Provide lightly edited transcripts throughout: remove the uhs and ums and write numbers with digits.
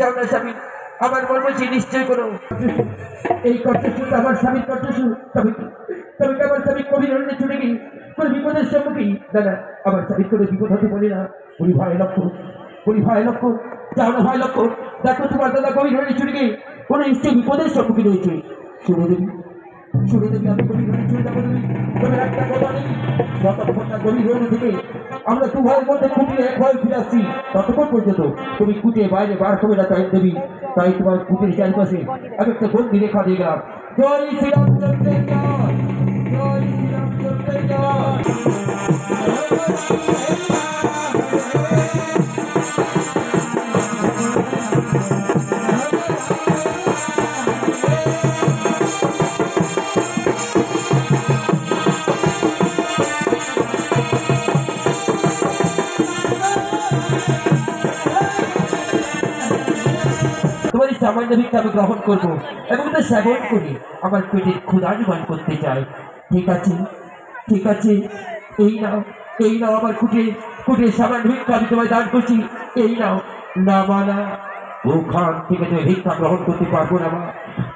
যাও না স্বামী, আমার মন বলছে নিশ্চয় করো এই কণ্ঠস্বর আমার স্বামীর কণ্ঠস্বর। তবে তবে কি আমার স্বামী কবির অরণ্যে ছুটে গিয়ে কোনো বিপদের সম্মুখীন? দাদা, আমার স্বামীর কোনো বিপদ হতে বলে না। বলি ভয় লক্ষ্য, বলি ভয় লক্ষ্য, যাও না ভয় লক্ষ্য, দেখো তোমার দাদা কবির অরণ্যে ছুটে গিয়ে কোনো নিশ্চয়ই বিপদের সম্মুখীন হয়েছে। শুনে দেবী, শুনে দেবী, আমি কবির অরণ্যে ছুটে যাবো দেবী। তবে একটা কথা নেই, যতক্ষণ না কবির অরণ্য থেকে আমরা দু ভাইয়ের মধ্যে কুটিয়ে এক ভয় ফিরে আসছি, ততক্ষণ পর্যন্ত তুমি কুটিয়ে বাইরে বার হবে না। তাই দেবী, তাই তোমার কুটির চারপাশে আমি একটা বন্দি রেখা দিয়ে গেলাম। জয় শ্রীরামচন্দ্রের জয়, জয় শ্রীরামচন্দ্রের জয়। সামান্য ভিক্ষা আমি গ্রহণ করবো এবং তা সেবন করে আমার পেটের ক্ষুধা নিবারণ করতে চাই। ঠিক আছে, ঠিক আছে, এই নাও, এই নাও আমার কুটির সামান্য ভিক্ষা আমি তোমায় দান করছি। এই নাও। না মা না, ওখান থেকে তুমি ভিক্ষা গ্রহণ করতে পারবো না মা।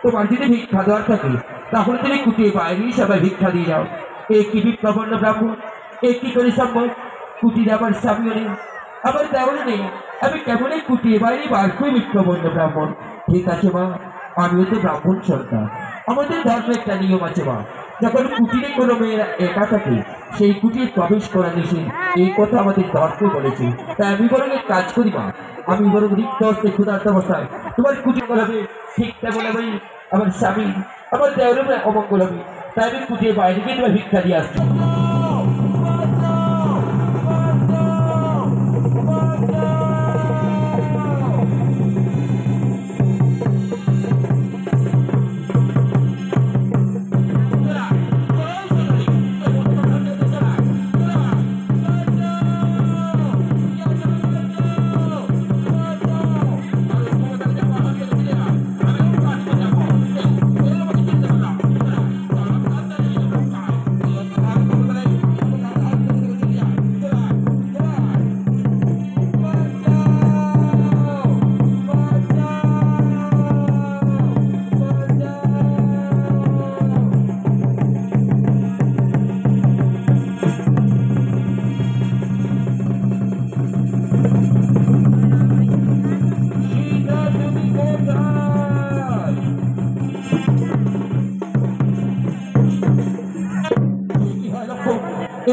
তোমার যদি ভিক্ষা দেওয়ার থাকে তাহলে তুমি কুটিয়ে বাইরেই সবাই ভিক্ষা দিয়ে যাও। এ কি বিপ্লবন্য ব্রাহ্মণ, এ কি করে সম্ভব? কুটির আমার স্বামীও নেই, আমার দেওয়ার নেই, আমি কেমনই কুটিয়ে বাইরে বার করে বিপ্লবন্য ব্রাহ্মণ। ঠিক আছে মা, আমিও তো ব্রাহ্মণ সন্তান, আমাদের ধর্মে একটা নিয়ম আছে মা, যখন কুটিরে কোনো মেয়েরা একা থাকে সেই কুটিরে প্রবেশ করা নিষেধ, এই কথা আমাদের ধর্ম বলেছে। তাই আমি বরং এক কাজ করি মা, আমি বরং রিক্ত হস্তে ক্ষুধার্ত অবস্থায় তোমার কুটির বলাবে, ঠিক তেমন আমি আমার স্বামী আমার দেওয়ার অমঙ্গল হবে, তাই আমি কুটিয়ে বাইরে গিয়ে তোমার ভিক্ষা দিয়ে আসছি।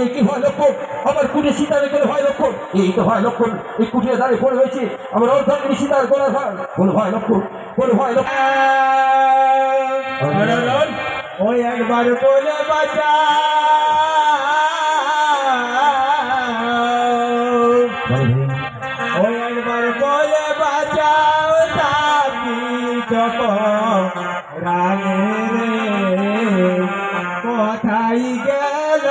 এই কি ভয় লক্ষণ? আমার কুটির সীতার এখানে ভয় লক্ষণ, এই তো ভয় লক্ষণ, এই কুটিরে দাঁড়িয়ে পড়ে হয়েছে আমার অর্ধাঙ্গিনী সীতার গোলা ভার, বলো ভয় লক্ষণ, বলো ভয় লক্ষণ। ওই একবার বলে বাঁচা, ওই একবার বলে বাঁচাও, তাকি যখন রাগে রে কোথায় গেল?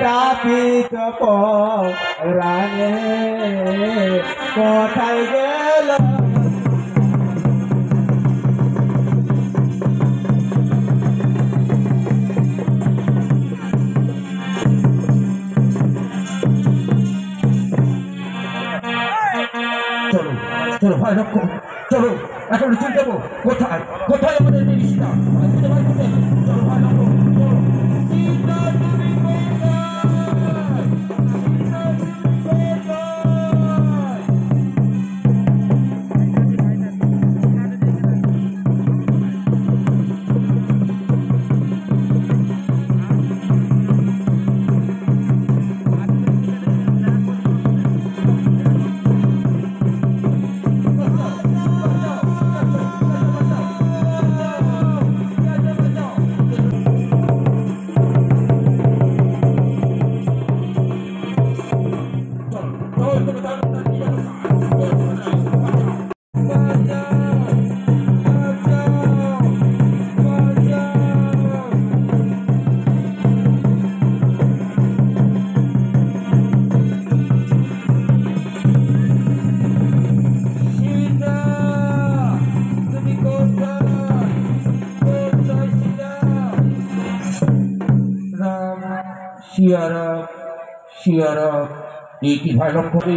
তাপিত রানে কোথায় গেল? চলো চলো ভয় লক্ষণ, চলো এখন চলে যাবো। কোথায় কোথায় আমাদের সীতা? চলো ভয় লক্ষণ, শিয়ারা শিয়ারা এই কি ভাই লক্ষ্যকে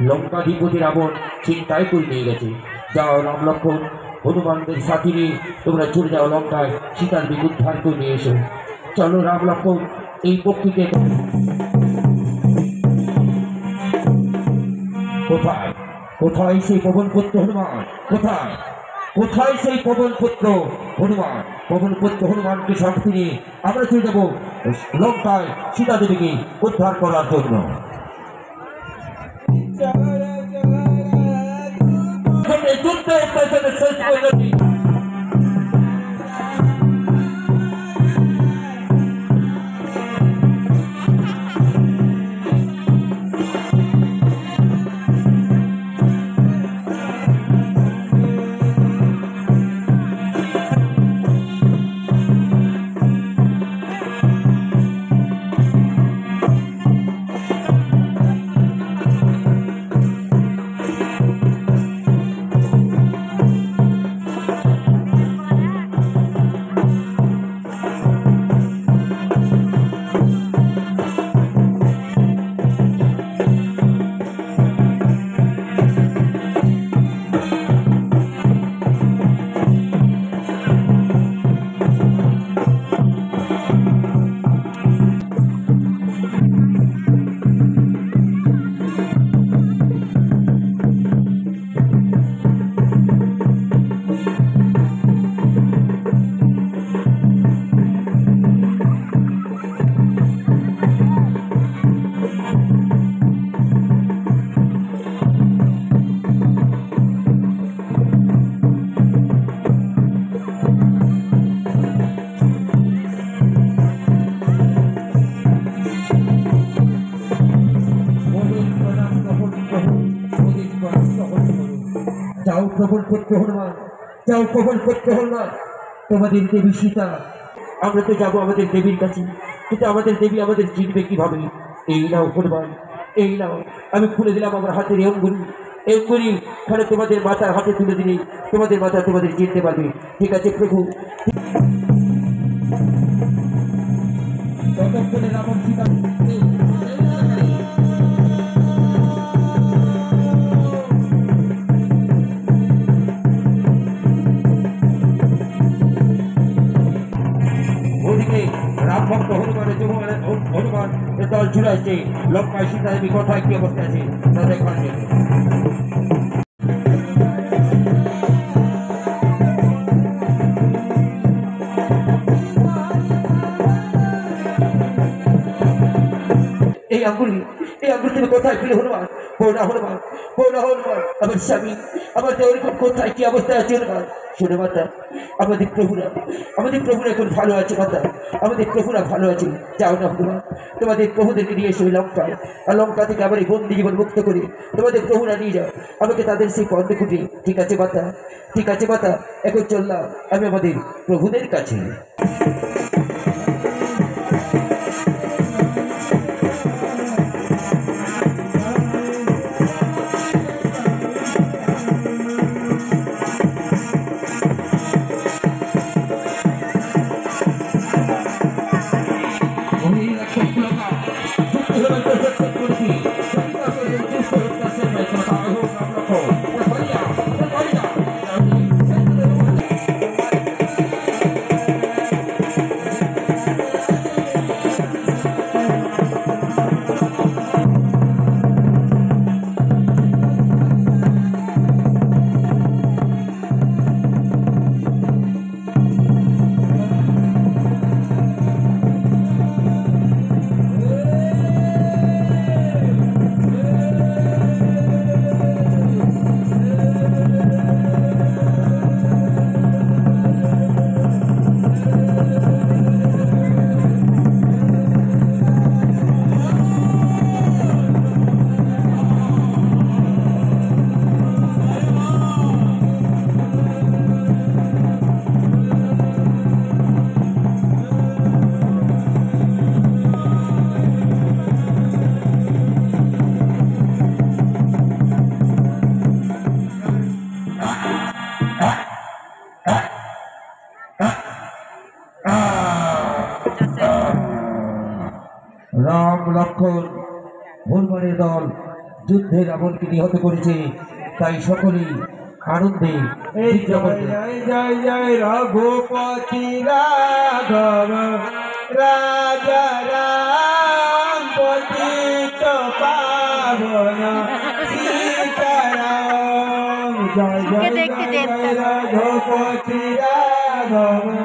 লঙ্কাধিপতি রাবণ চিন্তায় করে নিয়ে গেছে। যাও রাম লক্ষ্মণ হনুমানদের সাথী নিয়ে তোমরা চলে যাও লঙ্কায়, সীতার দিক উদ্ধার করে নিয়ে এসো। চলো রাম লক্ষ্মণ এই পক্ষীকে। কোথায় কোথায় সেই পবন পুত্র হনুমান? কোথায় কোথায় সেই পবন পুত্র হনুমান? পবন পুত্র হনুমানকে শক্তি নিয়ে আমরা চলে যাবো লঙ্কায় সীতা দেবীকে উদ্ধার করার জন্য। যুদ্ধ শেষ পরিণতি। যাও প্রবল পুত্র হনুমান, যাও প্রবল পুত্র হনুমান, তোমাদের দেবী সীতা। আমরা তো যাবো আমাদের দেবীর কাছে, কিন্তু আমাদের দেবী আমাদের চিনবে কিভাবে? এই নাও হনুমান, এই নাও, আমি খুলে দিলাম আমার হাতের অঙ্গুলি। অঙ্গুলি খানে তোমাদের মাথার হাতে তুলে দিলে তোমাদের মাথা তোমাদের চিনতে পারবে। ঠিক আছে প্রভু। ততক্ষণে রাবণ সীতা রামভক্ত হনুমানের হনুমান দল ছুটে আসছে লঙ্কায়। সীতা দেবী কোথায় কি অবস্থা আছে তাদের কাছে। এই আঙ্গুলি তুমি কোথায় পেলে হনুমান? পৌনা হনুমান, পৌনা হনুমান, আমার স্বামী, আমার দেওয়ার কোথায় কি অবস্থায় আছে হনুমান? শুনে মাতা, আমাদের প্রভুরা এখন ভালো আছে মাতা, আমাদের প্রভুরা ভালো আছে। যাও না হনুমান, তোমাদের প্রভুদেরকে নিয়ে এসে লঙ্কায়, আর লঙ্কা থেকে আমার এই বন্দি জীবন মুক্ত করে তোমাদের প্রভুরা নিয়ে যাও আমাকে তাদের সেই পথে খুঁটি। ঠিক আছে মাতা, ঠিক আছে মাতা, এখন চললাম আমি আমাদের প্রভুদের কাছে। রাম লক্ষ্মণ হনুমানের দল যুদ্ধে রাবণকে নিহত করেছে, তাই সকলেই আনন্দে এই উদযাপন জয় করে। জয় জয় জয় রঘুপতি রাঘব রাজা রাম পতিত পাবন সীতারাম জয় জয় জয় জয় রঘুপতি রাঘব